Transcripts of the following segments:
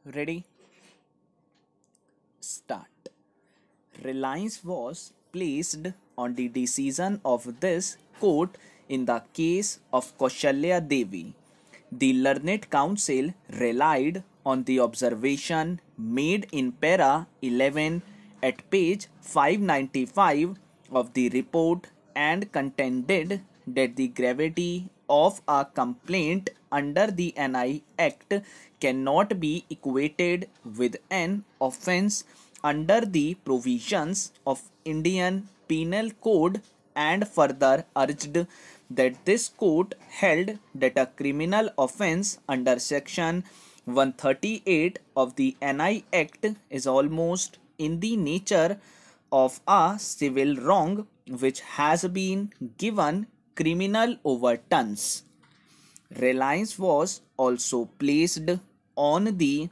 Ready? Start. Reliance was placed on the decision of this court in the case of Kaushalya Devi. The learned counsel relied on the observation made in para 11 at page 595 of the report and contended that the gravity of a complaint under the NI Act cannot be equated with an offence under the provisions of Indian Penal Code and further urged that this court held that a criminal offence under section 138 of the NI Act is almost in the nature of a civil wrong which has been given criminal overtones. Reliance was also placed on the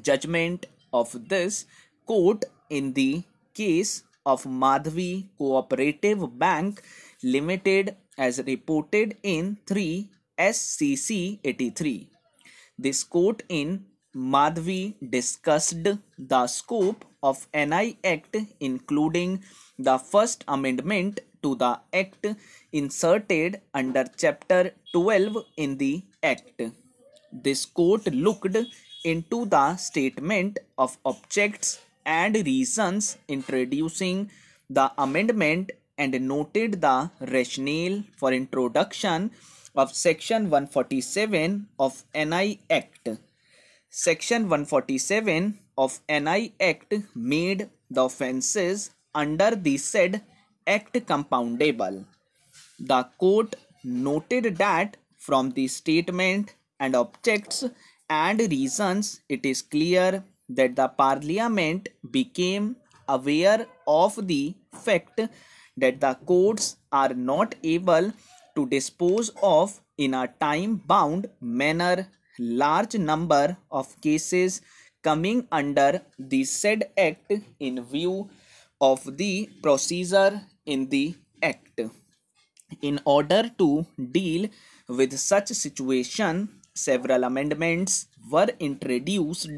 judgment of this court in the case of Madhvi Cooperative Bank Limited as reported in 3 SCC 83. This court in Madhvi discussed the scope of NI Act including the First Amendment to the Act inserted under Chapter 12 in the Act. This court looked into the statement of objects and reasons introducing the amendment and noted the rationale for introduction of Section 147 of NI Act. Section 147 of NI Act made the offences under the said Act compoundable. The court noted that from the statement and objects and reasons it is clear that the Parliament became aware of the fact that the courts are not able to dispose of in a time-bound manner large number of cases coming under the said Act in view of the procedure in the Act. In order to deal with such situation, several amendments were introduced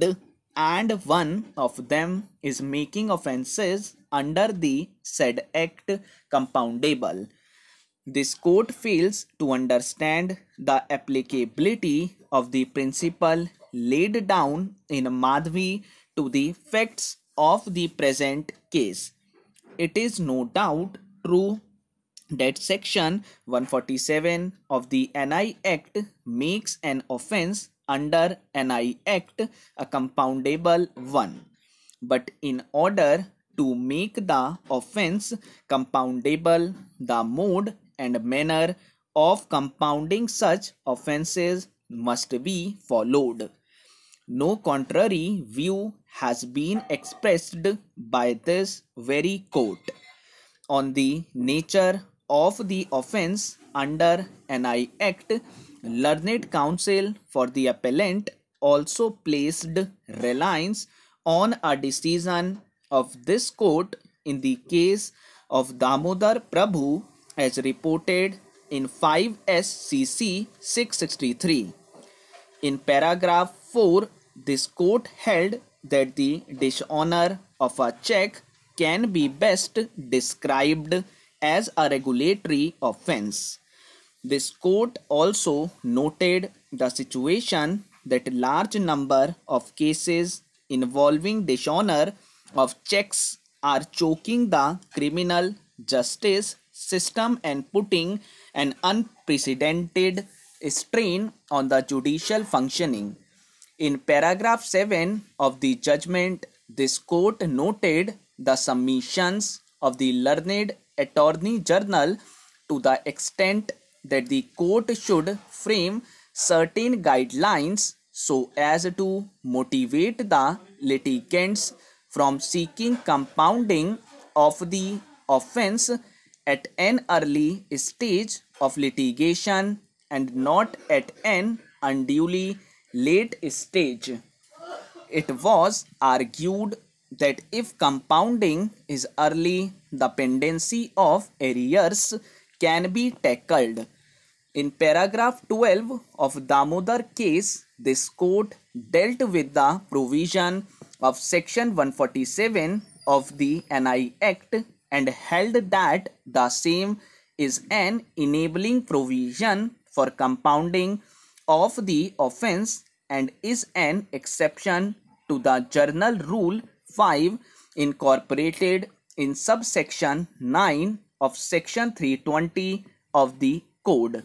and one of them is making offences under the said Act compoundable. This court fails to understand the applicability of the principle laid down in Madhvi to the facts of the present case. It is no doubt true that section 147 of the NI Act makes an offence under NI Act a compoundable one. But in order to make the offence compoundable, the mode and manner of compounding such offences must be followed. No contrary view has been expressed by this very court on the nature of the offence under NI Act. Learned counsel for the appellant also placed reliance on a decision of this court in the case of Damodar Prabhu as reported in 5 SCC 663. In paragraph 4, this court held that the dishonor of a check can be best described as a regulatory offence. This court also noted the situation that large number of cases involving dishonor of checks are choking the criminal justice system and putting an unprecedented strain on the judicial functioning. In paragraph 7 of the judgment, this court noted the submissions of the learned Attorney General to the extent that the court should frame certain guidelines so as to motivate the litigants from seeking compounding of the offence at an early stage of litigation and not at an unduly late stage. It was argued that if compounding is early, the pendency of arrears can be tackled. In paragraph 12 of Damodar case, this court dealt with the provision of section 147 of the NI Act and held that the same is an enabling provision for compounding of the offence and is an exception to the Journal Rule 5 incorporated in subsection 9 of section 320 of the Code.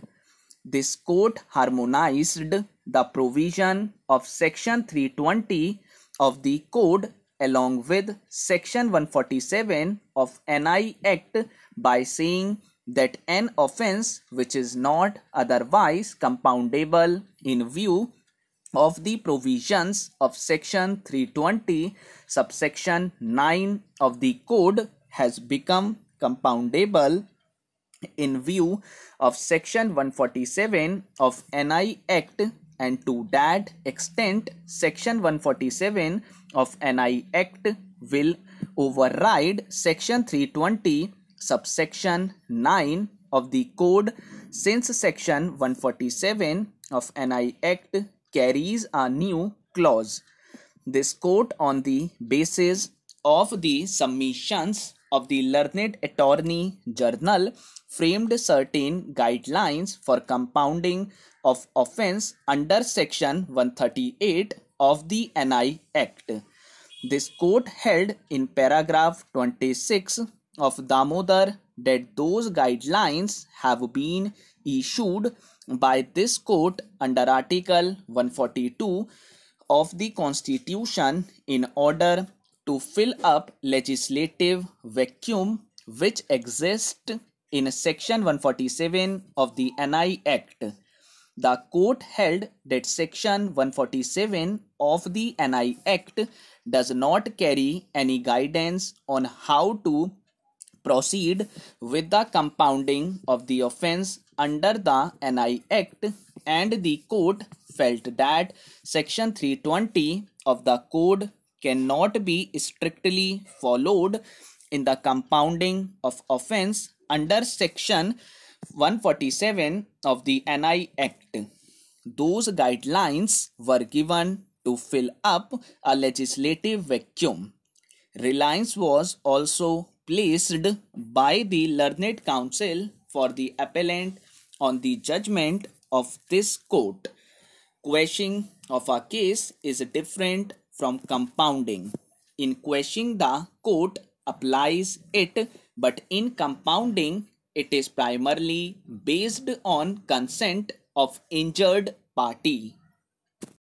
This court harmonized the provision of section 320 of the Code along with section 147 of NI Act by saying that an offence which is not otherwise compoundable in view of the provisions of section 320 subsection 9 of the Code has become compoundable in view of section 147 of NI Act, and to that extent section 147 of NI Act will override section 320 subsection 9 of the Code, since section 147 of NI Act carries a new clause. This court, on the basis of the submissions of the Learned Attorney Journal, framed certain guidelines for compounding of offence under section 138 of the NI Act. This court held in paragraph 26 of Damodar that those guidelines have been issued by this court under Article 142 of the Constitution in order to fill up legislative vacuum which exists in section 147 of the NI Act. The court held that section 147 of the NI Act does not carry any guidance on how to proceed with the compounding of the offence under the NI Act, and the court felt that section 320 of the Code cannot be strictly followed in the compounding of offence under section 147 of the NI Act. Those guidelines were given to fill up a legislative vacuum. Reliance was also placed by the Learned Counsel for the appellant on the judgment of this court. Quashing of a case is different from compounding. In quashing, the court applies it, but in compounding, it is primarily based on consent of injured party.